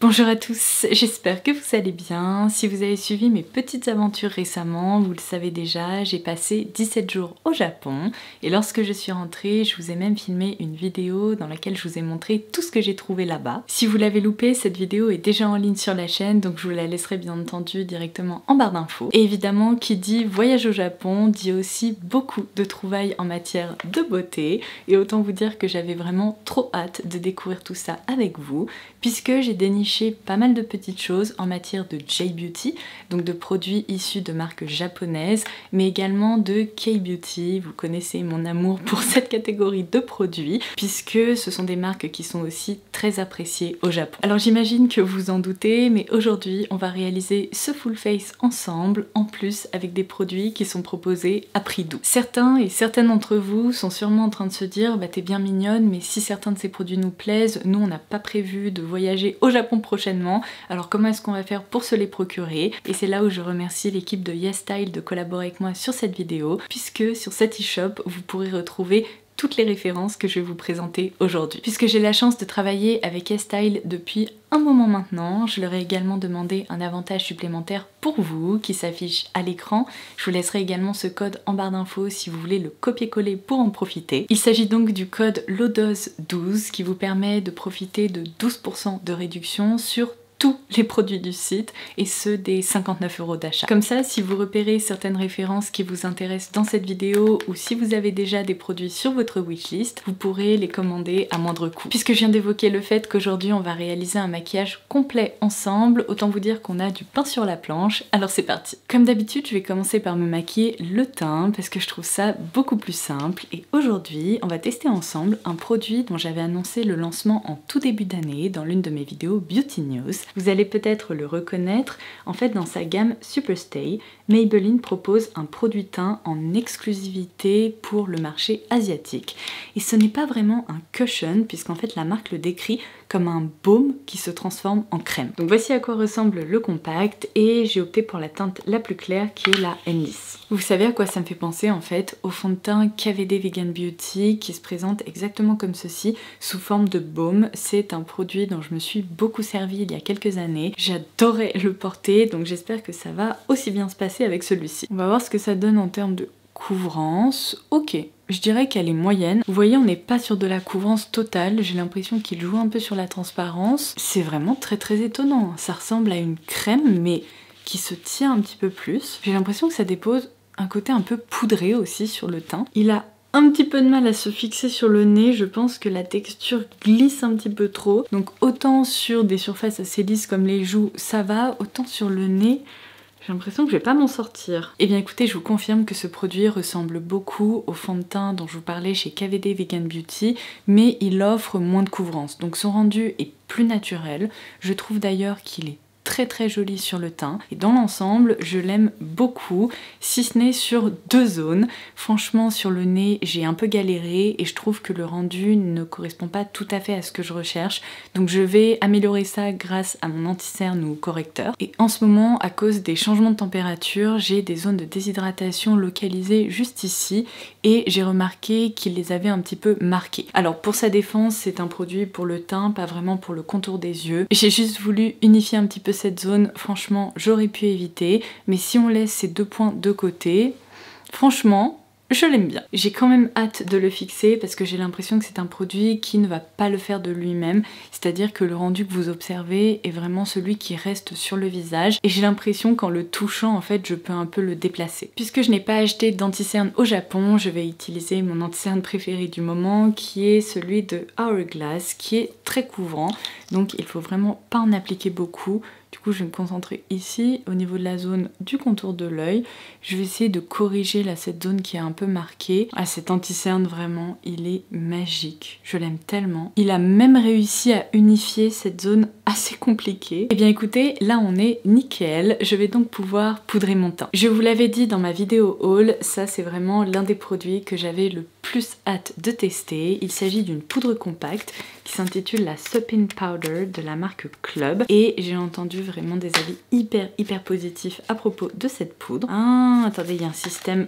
Bonjour à tous, j'espère que vous allez bien. Si vous avez suivi mes petites aventures récemment, vous le savez déjà, j'ai passé 17 jours au Japon et lorsque je suis rentrée, je vous ai même filmé une vidéo dans laquelle je vous ai montré tout ce que j'ai trouvé là-bas. Si vous l'avez loupé, cette vidéo est déjà en ligne sur la chaîne, donc je vous la laisserai bien entendu directement en barre d'infos. Et évidemment, qui dit voyage au Japon dit aussi beaucoup de trouvailles en matière de beauté et autant vous dire que j'avais vraiment trop hâte de découvrir tout ça avec vous puisque j'ai déniché pas mal de petites choses en matière de J-Beauty, donc de produits issus de marques japonaises, mais également de K-Beauty. Vous connaissez mon amour pour cette catégorie de produits, puisque ce sont des marques qui sont aussi très appréciées au Japon. Alors j'imagine que vous en doutez, mais aujourd'hui on va réaliser ce full face ensemble, en plus avec des produits qui sont proposés à prix doux. Certains et certaines d'entre vous sont sûrement en train de se dire bah t'es bien mignonne, mais si certains de ces produits nous plaisent, nous on n'a pas prévu de voyager au Japon prochainement, alors comment est-ce qu'on va faire pour se les procurer? Et c'est là où je remercie l'équipe de YesStyle de collaborer avec moi sur cette vidéo, puisque sur cet e-shop vous pourrez retrouver toutes les références que je vais vous présenter aujourd'hui. Puisque j'ai la chance de travailler avec YesStyle depuis un moment maintenant, je leur ai également demandé un avantage supplémentaire pour vous qui s'affiche à l'écran. Je vous laisserai également ce code en barre d'infos si vous voulez le copier-coller pour en profiter. Il s'agit donc du code LODOS12 qui vous permet de profiter de 12% de réduction sur tous les produits du site et ceux des 59 € d'achat. Comme ça, si vous repérez certaines références qui vous intéressent dans cette vidéo ou si vous avez déjà des produits sur votre wishlist, vous pourrez les commander à moindre coût. Puisque je viens d'évoquer le fait qu'aujourd'hui on va réaliser un maquillage complet ensemble, autant vous dire qu'on a du pain sur la planche, alors c'est parti. Comme d'habitude, je vais commencer par me maquiller le teint parce que je trouve ça beaucoup plus simple et aujourd'hui on va tester ensemble un produit dont j'avais annoncé le lancement en tout début d'année dans l'une de mes vidéos Beauty News. Vous allez peut-être le reconnaître, en fait dans sa gamme Superstay, Maybelline propose un produit teint en exclusivité pour le marché asiatique. Et ce n'est pas vraiment un cushion puisqu'en fait la marque le décrit comme un baume qui se transforme en crème. Donc voici à quoi ressemble le compact et j'ai opté pour la teinte la plus claire qui est la N-Lisse. Vous savez à quoi ça me fait penser en fait? Au fond de teint KVD Vegan Beauty qui se présente exactement comme ceci sous forme de baume. C'est un produit dont je me suis beaucoup servi il y a quelques années. J'adorais le porter donc j'espère que ça va aussi bien se passer avec celui-ci. On va voir ce que ça donne en termes de couvrance. Ok, je dirais qu'elle est moyenne. Vous voyez, on n'est pas sur de la couvrance totale. J'ai l'impression qu'il joue un peu sur la transparence. C'est vraiment très étonnant. Ça ressemble à une crème, mais qui se tient un petit peu plus. J'ai l'impression que ça dépose un côté un peu poudré aussi sur le teint. Il a un petit peu de mal à se fixer sur le nez, je pense que la texture glisse un petit peu trop. Donc autant sur des surfaces assez lisses comme les joues, ça va, autant sur le nez, j'ai l'impression que je vais pas m'en sortir. Et bien écoutez, je vous confirme que ce produit ressemble beaucoup au fond de teint dont je vous parlais chez KVD Vegan Beauty, mais il offre moins de couvrance. Donc son rendu est plus naturel. Je trouve d'ailleurs qu'il est très joli sur le teint et dans l'ensemble je l'aime beaucoup, si ce n'est sur deux zones. Franchement sur le nez j'ai un peu galéré et je trouve que le rendu ne correspond pas tout à fait à ce que je recherche, donc je vais améliorer ça grâce à mon anti-cerne ou correcteur. Et en ce moment à cause des changements de température j'ai des zones de déshydratation localisées juste ici et j'ai remarqué qu'il les avait un petit peu marquées. Alors pour sa défense c'est un produit pour le teint, pas vraiment pour le contour des yeux. J'ai juste voulu unifier un petit peu cette zone, franchement j'aurais pu éviter, mais si on laisse ces deux points de côté, franchement je l'aime bien. J'ai quand même hâte de le fixer parce que j'ai l'impression que c'est un produit qui ne va pas le faire de lui-même, c'est-à-dire que le rendu que vous observez est vraiment celui qui reste sur le visage et j'ai l'impression qu'en le touchant en fait je peux un peu le déplacer. Puisque je n'ai pas acheté d'anti-cerne au Japon, je vais utiliser mon anti-cerne préféré du moment qui est celui de Hourglass qui est très couvrant, donc il faut vraiment pas en appliquer beaucoup. Du coup je vais me concentrer ici au niveau de la zone du contour de l'œil. Je vais essayer de corriger là cette zone qui est un peu marquée. Ah, cet anti-cerne vraiment il est magique, je l'aime tellement. Il a même réussi à unifier cette zone assez compliquée. Et bien écoutez, là on est nickel, je vais donc pouvoir poudrer mon teint. Je vous l'avais dit dans ma vidéo haul, ça c'est vraiment l'un des produits que j'avais le plus hâte de tester. Il s'agit d'une poudre compacte qui s'intitule la Suppin Powder de la marque Club et j'ai entendu vraiment des avis hyper positifs à propos de cette poudre. Ah, attendez, il y a un système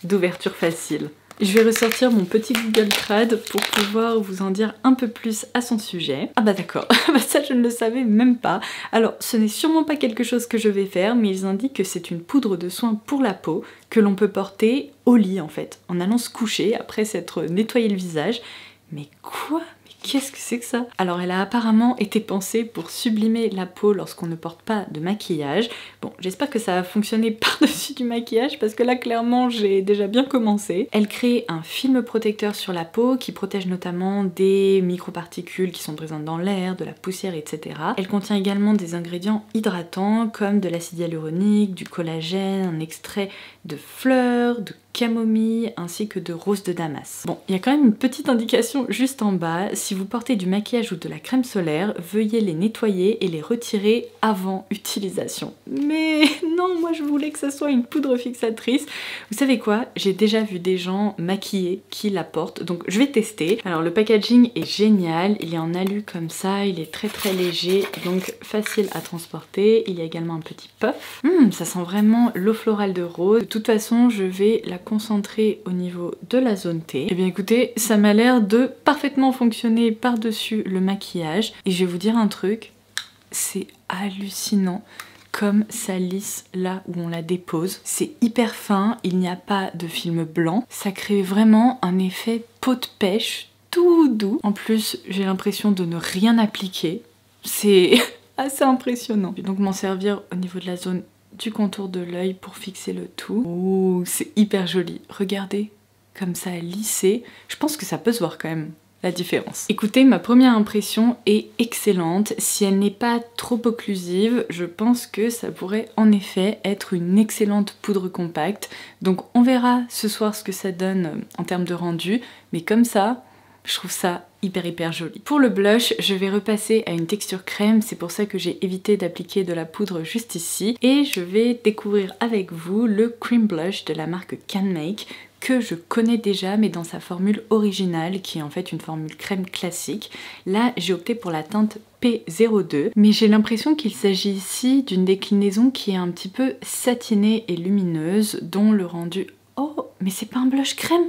d'ouverture facile. Je vais ressortir mon petit Google Trad pour pouvoir vous en dire un peu plus à son sujet. Ah bah d'accord, ça je ne le savais même pas. Alors ce n'est sûrement pas quelque chose que je vais faire, mais ils indiquent que c'est une poudre de soin pour la peau que l'on peut porter au lit en fait, en allant se coucher après s'être nettoyé le visage. Mais quoi ? Qu'est-ce que c'est que ça? Alors elle a apparemment été pensée pour sublimer la peau lorsqu'on ne porte pas de maquillage. Bon, j'espère que ça va fonctionner par-dessus du maquillage parce que là clairement j'ai déjà bien commencé. Elle crée un film protecteur sur la peau qui protège notamment des microparticules qui sont présentes dans l'air, de la poussière, etc. Elle contient également des ingrédients hydratants comme de l'acide hyaluronique, du collagène, un extrait de fleurs, de camomille ainsi que de rose de Damas. Bon, il y a quand même une petite indication juste en bas. Si vous portez du maquillage ou de la crème solaire, veuillez les nettoyer et les retirer avant utilisation. Mais non, moi je voulais que ça soit une poudre fixatrice. Vous savez quoi? J'ai déjà vu des gens maquillés qui la portent, donc je vais tester. Alors le packaging est génial, il est en alu comme ça, il est très léger, donc facile à transporter. Il y a également un petit puff. Ça sent vraiment l'eau florale de rose. De toute façon, je vais la concentrer au niveau de la zone T. Et bien écoutez, ça m'a l'air de parfaitement fonctionner par-dessus le maquillage. Et je vais vous dire un truc, c'est hallucinant comme ça lisse là où on la dépose. C'est hyper fin, il n'y a pas de film blanc. Ça crée vraiment un effet peau de pêche tout doux. En plus, j'ai l'impression de ne rien appliquer. C'est assez impressionnant. Je vais donc m'en servir au niveau de la zone du contour de l'œil pour fixer le tout. Oh, c'est hyper joli. Regardez, comme ça a lissé. Je pense que ça peut se voir quand même la différence. Écoutez, ma première impression est excellente. Si elle n'est pas trop occlusive, je pense que ça pourrait en effet être une excellente poudre compacte. Donc on verra ce soir ce que ça donne en termes de rendu. Mais comme ça, je trouve ça hyper joli. Pour le blush, je vais repasser à une texture crème, c'est pour ça que j'ai évité d'appliquer de la poudre juste ici. Et je vais découvrir avec vous le Cream Blush de la marque Can Make, que je connais déjà mais dans sa formule originale qui est en fait une formule crème classique. Là j'ai opté pour la teinte P02 mais j'ai l'impression qu'il s'agit ici d'une déclinaison qui est un petit peu satinée et lumineuse dont le rendu... Oh mais c'est pas un blush crème,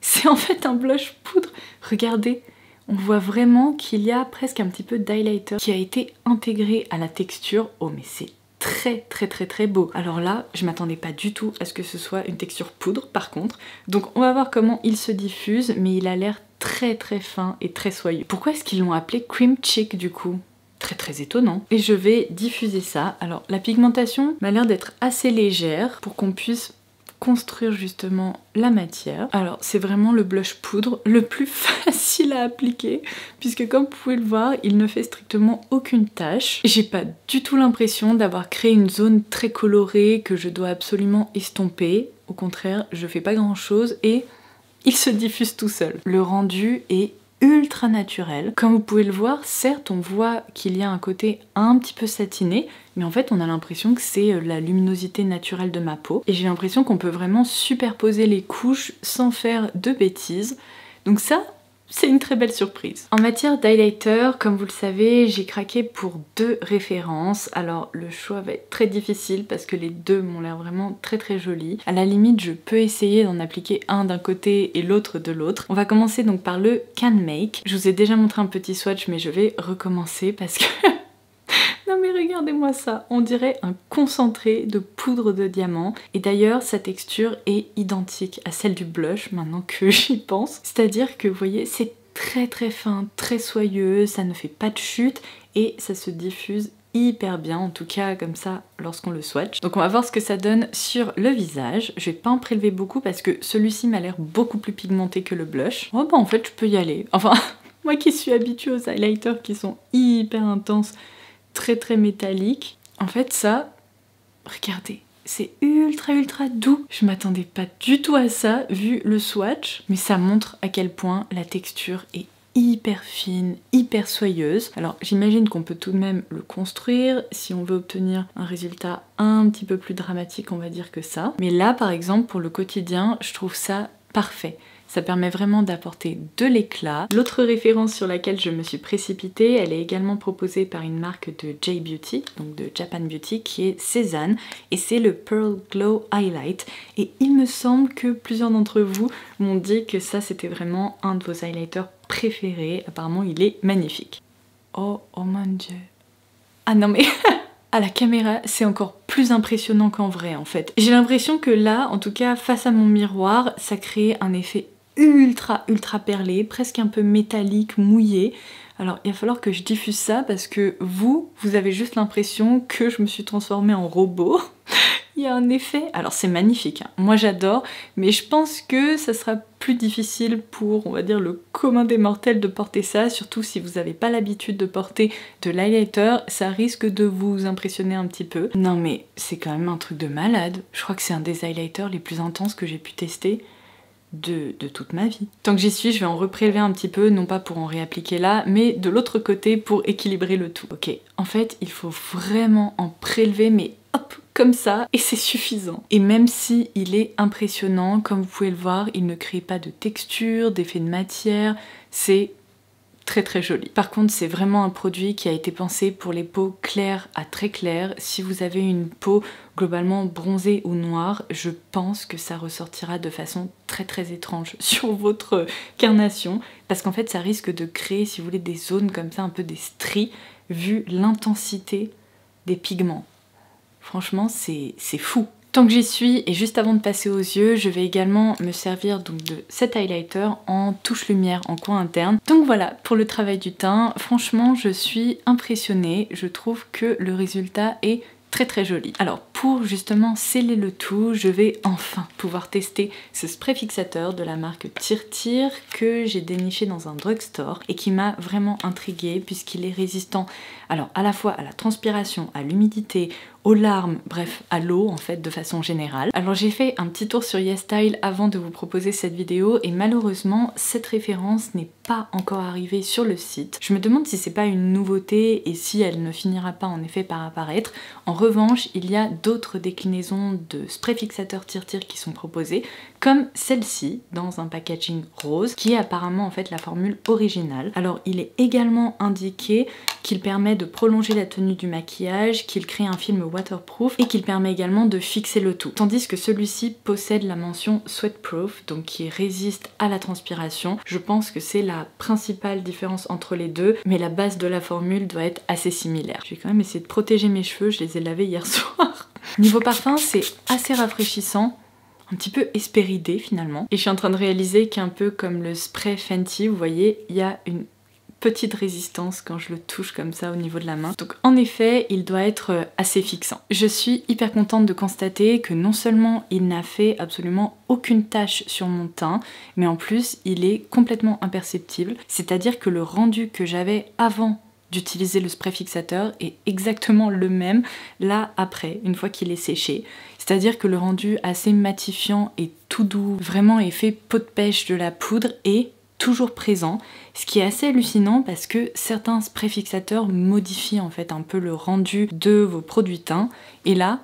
c'est en fait un blush poudre. Regardez, on voit vraiment qu'il y a presque un petit peu d'highlighter qui a été intégré à la texture. Oh mais c'est très beau. Alors là, je m'attendais pas du tout à ce que ce soit une texture poudre par contre. Donc on va voir comment il se diffuse, mais il a l'air très fin et très soyeux. Pourquoi est-ce qu'ils l'ont appelé Cream Cheek du coup? Très étonnant. Et je vais diffuser ça. Alors la pigmentation m'a l'air d'être assez légère pour qu'on puisse construire justement la matière. Alors c'est vraiment le blush poudre le plus facile à appliquer puisque comme vous pouvez le voir il ne fait strictement aucune tache. J'ai pas du tout l'impression d'avoir créé une zone très colorée que je dois absolument estomper. Au contraire, je fais pas grand chose et il se diffuse tout seul. Le rendu est ultra naturel. Comme vous pouvez le voir, certes on voit qu'il y a un côté un petit peu satiné, mais en fait on a l'impression que c'est la luminosité naturelle de ma peau. Et j'ai l'impression qu'on peut vraiment superposer les couches sans faire de bêtises. Donc ça, c'est une très belle surprise. En matière d'highlighter, comme vous le savez, j'ai craqué pour 2 références. Alors le choix va être très difficile parce que les deux m'ont l'air vraiment très jolis. À la limite, je peux essayer d'en appliquer un d'un côté et l'autre de l'autre. On va commencer donc par le Can Make. Je vous ai déjà montré un petit swatch, mais je vais recommencer parce que... Non mais regardez-moi ça, on dirait un concentré de poudre de diamant. Et d'ailleurs, sa texture est identique à celle du blush, maintenant que j'y pense. C'est-à-dire que, vous voyez, c'est très fin, très soyeux, ça ne fait pas de chute et ça se diffuse hyper bien, en tout cas comme ça lorsqu'on le swatch. Donc on va voir ce que ça donne sur le visage. Je vais pas en prélever beaucoup parce que celui-ci m'a l'air beaucoup plus pigmenté que le blush. Oh bah en fait je peux y aller. Enfin, moi qui suis habituée aux highlighters qui sont hyper intenses, très métallique. En fait ça, regardez, c'est ultra doux. Je m'attendais pas du tout à ça vu le swatch, mais ça montre à quel point la texture est hyper fine, hyper soyeuse. Alors j'imagine qu'on peut tout de même le construire si on veut obtenir un résultat un petit peu plus dramatique, on va dire que ça. Mais là par exemple pour le quotidien, je trouve ça parfait. Ça permet vraiment d'apporter de l'éclat. L'autre référence sur laquelle je me suis précipitée, elle est également proposée par une marque de J-Beauty, donc de Japan Beauty, qui est Cézanne, et c'est le Pearl Glow Highlight. Et il me semble que plusieurs d'entre vous m'ont dit que ça c'était vraiment un de vos highlighters préférés. Apparemment il est magnifique. Oh mon dieu. Ah non mais... À la caméra, c'est encore plus impressionnant qu'en vrai en fait. J'ai l'impression que là, en tout cas face à mon miroir, ça crée un effet ultra perlé, presque un peu métallique, mouillé. Alors il va falloir que je diffuse ça parce que vous avez juste l'impression que je me suis transformée en robot. Il y a un effet, alors c'est magnifique, hein. Moi j'adore, mais je pense que ça sera plus difficile pour, on va dire, le commun des mortels de porter ça, surtout si vous n'avez pas l'habitude de porter de l'highlighter, ça risque de vous impressionner un petit peu. Non mais c'est quand même un truc de malade, je crois que c'est un des highlighters les plus intenses que j'ai pu tester de toute ma vie. Tant que j'y suis, je vais en reprélever un petit peu, non pas pour en réappliquer là, mais de l'autre côté pour équilibrer le tout. Ok, en fait, il faut vraiment en prélever, mais hop, comme ça, et c'est suffisant. Et même si il est impressionnant, comme vous pouvez le voir, il ne crée pas de texture, d'effet de matière, c'est très joli. Par contre, c'est vraiment un produit qui a été pensé pour les peaux claires à très claires. Si vous avez une peau globalement bronzée ou noire, je pense que ça ressortira de façon très étrange sur votre carnation, parce qu'en fait ça risque de créer, si vous voulez, des zones comme ça, un peu des stries, vu l'intensité des pigments. Franchement, c'est fou. Tant que j'y suis, et juste avant de passer aux yeux, je vais également me servir donc de cet highlighter en touche lumière, en coin interne. Donc voilà, pour le travail du teint, franchement, je suis impressionnée. Je trouve que le résultat est très joli. Alors pour justement sceller le tout, je vais enfin pouvoir tester ce spray fixateur de la marque Tir que j'ai déniché dans un drugstore et qui m'a vraiment intriguée puisqu'il est résistant alors à la fois à la transpiration, à l'humidité, aux larmes, bref à l'eau en fait de façon générale. Alors j'ai fait un petit tour sur YesStyle avant de vous proposer cette vidéo et malheureusement cette référence n'est pas encore arrivée sur le site. Je me demande si c'est pas une nouveauté et si elle ne finira pas en effet par apparaître. En revanche, il y a d'autres déclinaisons de spray fixateur Tir qui sont proposées, comme celle-ci dans un packaging rose qui est apparemment en fait la formule originale. Alors il est également indiqué qu'il permet de prolonger la tenue du maquillage, qu'il crée un film waterproof et qu'il permet également de fixer le tout. Tandis que celui-ci possède la mention sweatproof, donc qui résiste à la transpiration. Je pense que c'est la principale différence entre les deux, mais la base de la formule doit être assez similaire. Je vais quand même essayer de protéger mes cheveux, je les ai lavés hier soir. Niveau parfum, c'est assez rafraîchissant, un petit peu espéridé finalement. Et je suis en train de réaliser qu'un peu comme le spray Fenty, vous voyez, il y a une petite résistance quand je le touche comme ça au niveau de la main. Donc en effet, il doit être assez fixant. Je suis hyper contente de constater que non seulement il n'a fait absolument aucune tache sur mon teint, mais en plus il est complètement imperceptible. C'est-à-dire que le rendu que j'avais avant d'utiliser le spray fixateur est exactement le même là après, une fois qu'il est séché. C'est-à-dire que le rendu assez matifiant et tout doux, vraiment effet peau de pêche de la poudre est toujours présent, ce qui est assez hallucinant parce que certains sprays fixateurs modifient en fait un peu le rendu de vos produits teints et là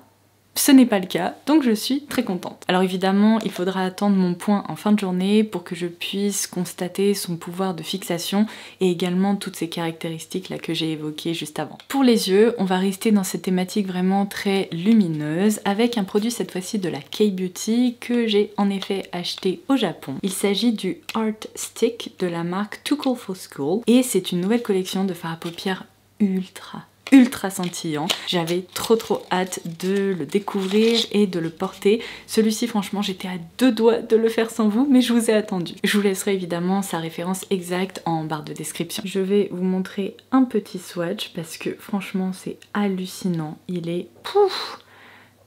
ce n'est pas le cas, donc je suis très contente. Alors évidemment, il faudra attendre mon point en fin de journée pour que je puisse constater son pouvoir de fixation et également toutes ces caractéristiques là que j'ai évoquées juste avant. Pour les yeux, on va rester dans cette thématique vraiment très lumineuse avec un produit cette fois-ci de la K-Beauty que j'ai en effet acheté au Japon. Il s'agit du Art Stick de la marque Too Cool for School et c'est une nouvelle collection de fard à paupières ultra scintillant. J'avais trop hâte de le découvrir et de le porter. Celui-ci franchement j'étais à deux doigts de le faire sans vous, mais je vous ai attendu. Je vous laisserai évidemment sa référence exacte en barre de description. Je vais vous montrer un petit swatch parce que franchement c'est hallucinant. Il est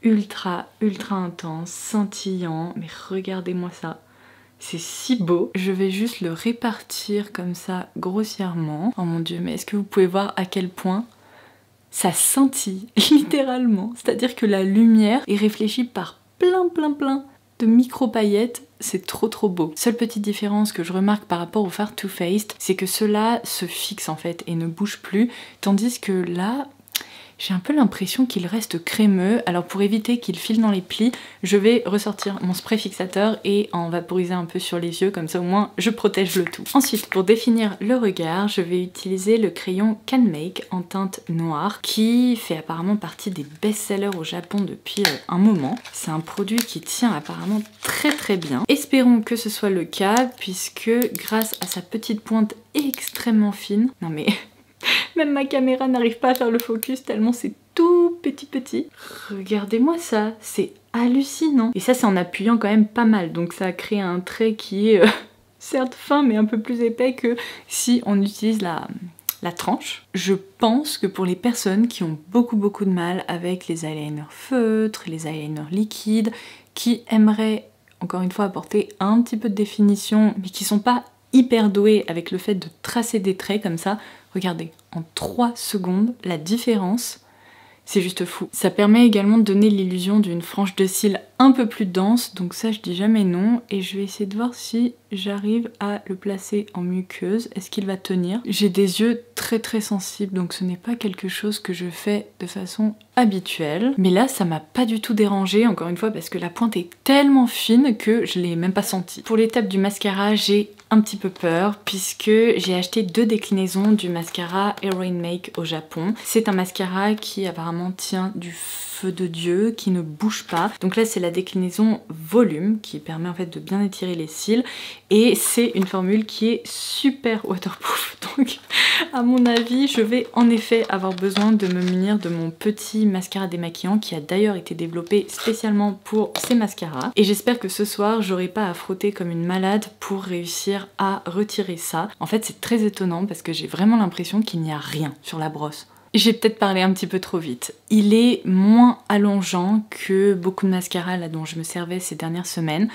ultra intense, scintillant, mais regardez-moi ça. C'est si beau. Je vais juste le répartir comme ça grossièrement. Oh mon dieu, mais est-ce que vous pouvez voir à quel point ça scintille littéralement? C'est-à-dire que la lumière est réfléchie par plein de micro-paillettes. C'est trop beau. Seule petite différence que je remarque par rapport au fard Too Faced, c'est que ceux-là se fixent en fait et ne bougent plus. Tandis que là, j'ai un peu l'impression qu'il reste crémeux. Alors pour éviter qu'il file dans les plis, je vais ressortir mon spray fixateur et en vaporiser un peu sur les yeux, comme ça au moins je protège le tout. Ensuite, pour définir le regard, je vais utiliser le crayon Can Make en teinte noire qui fait apparemment partie des best-sellers au Japon depuis un moment. C'est un produit qui tient apparemment très bien. Espérons que ce soit le cas puisque grâce à sa petite pointe extrêmement fine, non mais même ma caméra n'arrive pas à faire le focus tellement c'est tout petit. Regardez-moi ça, c'est hallucinant. Et ça c'est en appuyant quand même pas mal, donc ça crée un trait qui est certes fin mais un peu plus épais que si on utilise la tranche. Je pense que pour les personnes qui ont beaucoup de mal avec les eyeliners feutres, les eyeliners liquides, qui aimeraient encore une fois apporter un petit peu de définition mais qui sont pas hyper doués avec le fait de tracer des traits comme ça, regardez, en 3 secondes, la différence, c'est juste fou. Ça permet également de donner l'illusion d'une frange de cils un peu plus dense, donc ça je dis jamais non, et je vais essayer de voir si j'arrive à le placer en muqueuse. Est-ce qu'il va tenir? J'ai des yeux très sensibles, donc ce n'est pas quelque chose que je fais de façon habituelle. Mais là, ça m'a pas du tout dérangé, encore une fois, parce que la pointe est tellement fine que je l'ai même pas senti. Pour l'étape du mascara, j'ai un petit peu peur puisque j'ai acheté 2 déclinaisons du mascara Heroine Make au Japon. C'est un mascara qui apparemment tient du feu de Dieu, qui ne bouge pas. Donc là c'est la déclinaison volume qui permet en fait de bien étirer les cils et c'est une formule qui est super waterproof. Donc à mon avis je vais en effet avoir besoin de me munir de mon petit mascara démaquillant qui a d'ailleurs été développé spécialement pour ces mascaras. Et j'espère que ce soir j'aurai pas à frotter comme une malade pour réussir à retirer ça. En fait c'est très étonnant parce que j'ai vraiment l'impression qu'il n'y a rien sur la brosse. J'ai peut-être parlé un petit peu trop vite. Il est moins allongeant que beaucoup de mascaras là dont je me servais ces dernières semaines.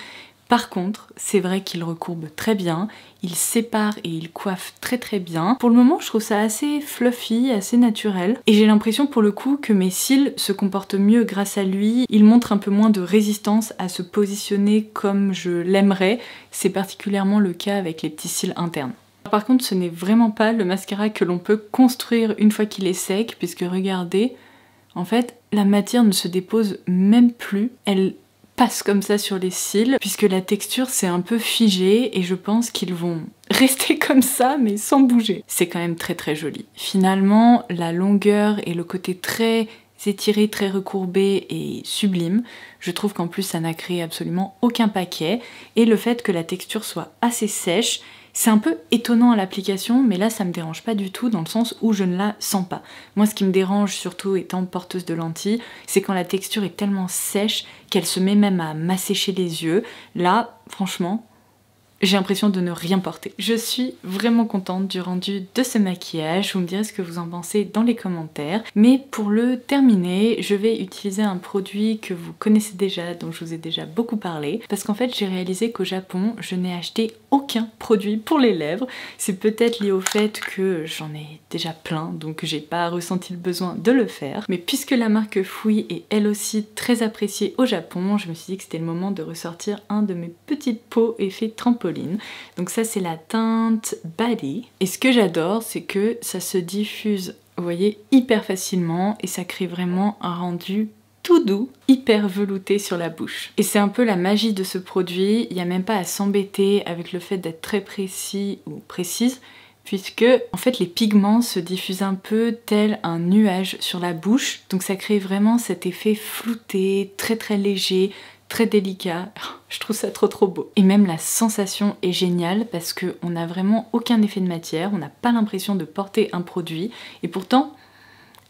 Par contre, c'est vrai qu'il recourbe très bien, il sépare et il coiffe très bien. Pour le moment, je trouve ça assez fluffy, assez naturel. Et j'ai l'impression pour le coup que mes cils se comportent mieux grâce à lui. Il montre un peu moins de résistance à se positionner comme je l'aimerais. C'est particulièrement le cas avec les petits cils internes. Par contre, ce n'est vraiment pas le mascara que l'on peut construire une fois qu'il est sec, puisque regardez, en fait, la matière ne se dépose même plus. Elle passe comme ça sur les cils, puisque la texture c'est un peu figé et je pense qu'ils vont rester comme ça mais sans bouger. C'est quand même très joli. Finalement, la longueur et le côté très étiré, très recourbé et sublime. Je trouve qu'en plus ça n'a créé absolument aucun paquet et le fait que la texture soit assez sèche, c'est un peu étonnant à l'application, mais là ça me dérange pas du tout dans le sens où je ne la sens pas. Moi ce qui me dérange surtout étant porteuse de lentilles, c'est quand la texture est tellement sèche qu'elle se met même à m'assécher les yeux. Là, franchement, j'ai l'impression de ne rien porter. Je suis vraiment contente du rendu de ce maquillage, vous me direz ce que vous en pensez dans les commentaires. Mais pour le terminer, je vais utiliser un produit que vous connaissez déjà, dont je vous ai déjà beaucoup parlé. Parce qu'en fait, j'ai réalisé qu'au Japon, je n'ai acheté aucun produit pour les lèvres. C'est peut-être lié au fait que j'en ai déjà plein, donc j'ai pas ressenti le besoin de le faire. Mais puisque la marque Fui est elle aussi très appréciée au Japon, je me suis dit que c'était le moment de ressortir un de mes petites pots effet trampoline. Donc ça c'est la teinte Bali. Et ce que j'adore c'est que ça se diffuse, vous voyez, hyper facilement et ça crée vraiment un rendu tout doux, hyper velouté sur la bouche. Et c'est un peu la magie de ce produit, il n'y a même pas à s'embêter avec le fait d'être très précis ou précise, puisque en fait les pigments se diffusent un peu tel un nuage sur la bouche, donc ça crée vraiment cet effet flouté, très léger, très délicat. Je trouve ça trop beau. Et même la sensation est géniale parce qu'on n'a vraiment aucun effet de matière, on n'a pas l'impression de porter un produit et pourtant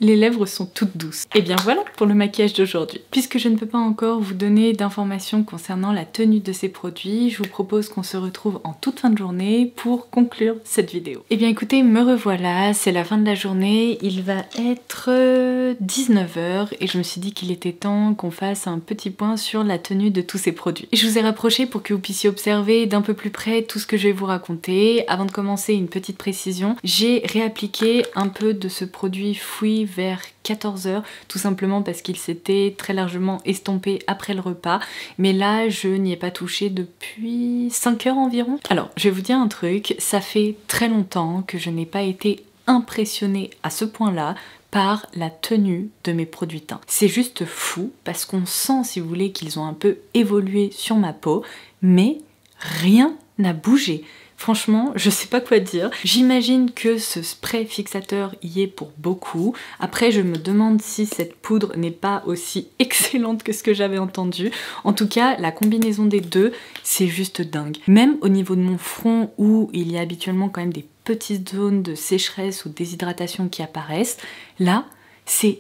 les lèvres sont toutes douces. Et bien voilà pour le maquillage d'aujourd'hui. Puisque je ne peux pas encore vous donner d'informations concernant la tenue de ces produits, je vous propose qu'on se retrouve en toute fin de journée pour conclure cette vidéo. Et bien écoutez, me revoilà, c'est la fin de la journée, il va être 19 h et je me suis dit qu'il était temps qu'on fasse un petit point sur la tenue de tous ces produits. Je vous ai rapproché pour que vous puissiez observer d'un peu plus près tout ce que je vais vous raconter. Avant de commencer, une petite précision, j'ai réappliqué un peu de ce produit Fui vers 14 h, tout simplement parce qu'il s'était très largement estompé après le repas, mais là je n'y ai pas touché depuis 5 h environ. Alors je vais vous dire un truc, ça fait très longtemps que je n'ai pas été impressionnée à ce point là par la tenue de mes produits teints. C'est juste fou parce qu'on sent, si vous voulez, qu'ils ont un peu évolué sur ma peau, mais rien n'a bougé. Franchement, je sais pas quoi dire. J'imagine que ce spray fixateur y est pour beaucoup. Après, je me demande si cette poudre n'est pas aussi excellente que ce que j'avais entendu. En tout cas, la combinaison des deux, c'est juste dingue. Même au niveau de mon front, où il y a habituellement quand même des petites zones de sécheresse ou de déshydratation qui apparaissent, là, c'est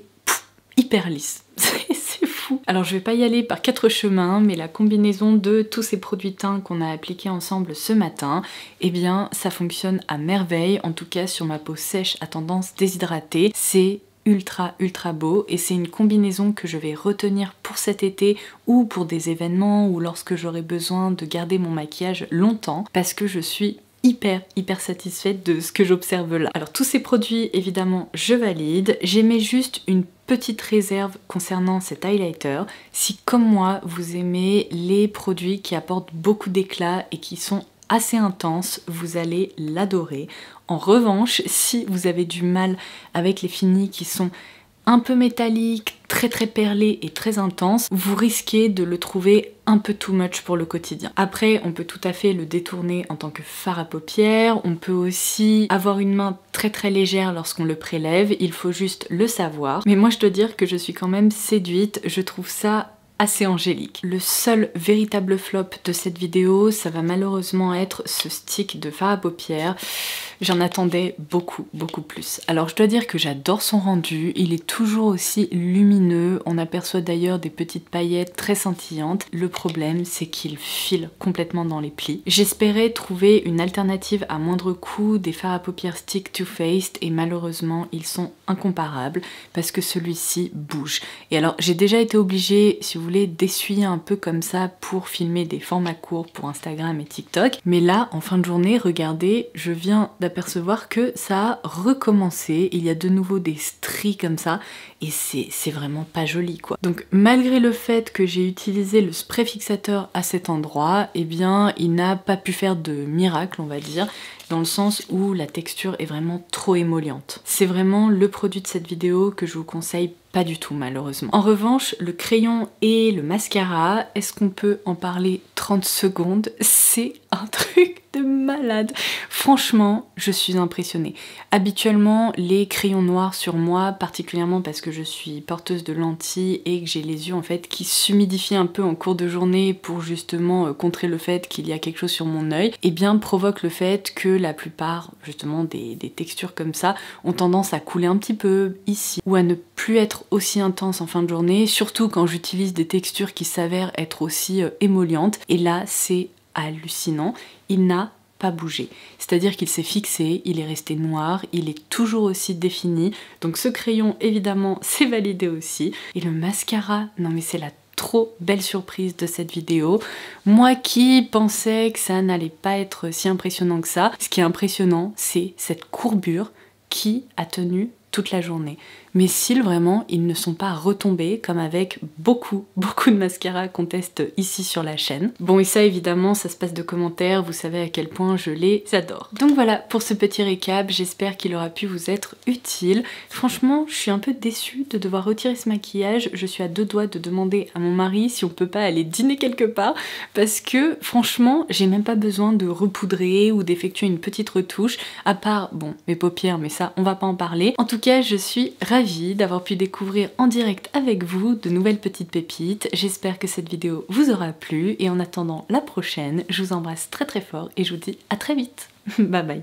hyper lisse. C'est fou. Alors je vais pas y aller par 4 chemins, mais la combinaison de tous ces produits teints qu'on a appliqués ensemble ce matin, eh bien ça fonctionne à merveille, en tout cas sur ma peau sèche à tendance déshydratée. C'est ultra beau et c'est une combinaison que je vais retenir pour cet été ou pour des événements ou lorsque j'aurai besoin de garder mon maquillage longtemps, parce que je suis hyper satisfaite de ce que j'observe là. Alors tous ces produits, évidemment, je valide. J'émets juste une petite réserve concernant cet highlighter. Si comme moi, vous aimez les produits qui apportent beaucoup d'éclat et qui sont assez intenses, vous allez l'adorer. En revanche, si vous avez du mal avec les finis qui sont un peu métallique, très perlé et très intense, vous risquez de le trouver un peu too much pour le quotidien. Après, on peut tout à fait le détourner en tant que fard à paupières, on peut aussi avoir une main très légère lorsqu'on le prélève, il faut juste le savoir. Mais moi je dois dire que je suis quand même séduite, je trouve ça assez angélique. Le seul véritable flop de cette vidéo, ça va malheureusement être ce stick de fard à paupières. J'en attendais beaucoup plus. Alors je dois dire que j'adore son rendu, il est toujours aussi lumineux, on aperçoit d'ailleurs des petites paillettes très scintillantes. Le problème c'est qu'il file complètement dans les plis. J'espérais trouver une alternative à moindre coût des fards à paupières stick Too Faced et malheureusement ils sont incomparables parce que celui-ci bouge. Et alors j'ai déjà été obligée, si vous voulez, d'essuyer un peu comme ça pour filmer des formats courts pour Instagram et TikTok. Mais là, en fin de journée, regardez, je viens d'apercevoir que ça a recommencé. Il y a de nouveau des stries comme ça et c'est vraiment pas joli quoi. Donc malgré le fait que j'ai utilisé le spray fixateur à cet endroit, eh bien il n'a pas pu faire de miracle on va dire, dans le sens où la texture est vraiment trop émolliente. C'est vraiment le produit de cette vidéo que je vous conseille pas du tout malheureusement. En revanche, le crayon et le mascara, est-ce qu'on peut en parler 30 secondes? C'est un truc de malade. Franchement, je suis impressionnée. Habituellement, les crayons noirs sur moi, particulièrement parce que je suis porteuse de lentilles et que j'ai les yeux en fait qui s'humidifient un peu en cours de journée pour justement contrer le fait qu'il y a quelque chose sur mon œil, et bien provoque le fait que la plupart justement des textures comme ça ont tendance à couler un petit peu ici ou à ne plus être aussi intense en fin de journée, surtout quand j'utilise des textures qui s'avèrent être aussi émollientes. Et là, c'est hallucinant. Il n'a pas bougé. C'est-à-dire qu'il s'est fixé, il est resté noir, il est toujours aussi défini. Donc ce crayon, évidemment, c'est validé aussi. Et le mascara, non mais c'est la trop belle surprise de cette vidéo. Moi qui pensais que ça n'allait pas être si impressionnant que ça, ce qui est impressionnant, c'est cette courbure qui a tenu toute la journée. Mes cils, vraiment, ils ne sont pas retombés comme avec beaucoup de mascara qu'on teste ici sur la chaîne. Bon, et ça, évidemment, ça se passe de commentaires, vous savez à quel point je les adore. Donc voilà pour ce petit récap, j'espère qu'il aura pu vous être utile. Franchement, je suis un peu déçue de devoir retirer ce maquillage. Je suis à deux doigts de demander à mon mari si on peut pas aller dîner quelque part, parce que, franchement, j'ai même pas besoin de repoudrer ou d'effectuer une petite retouche, à part, bon, mes paupières, mais ça, on va pas en parler. En tout cas, je suis ravie d'avoir pu découvrir en direct avec vous de nouvelles petites pépites. J'espère que cette vidéo vous aura plu et en attendant la prochaine, je vous embrasse très fort et je vous dis à très vite. Bye bye.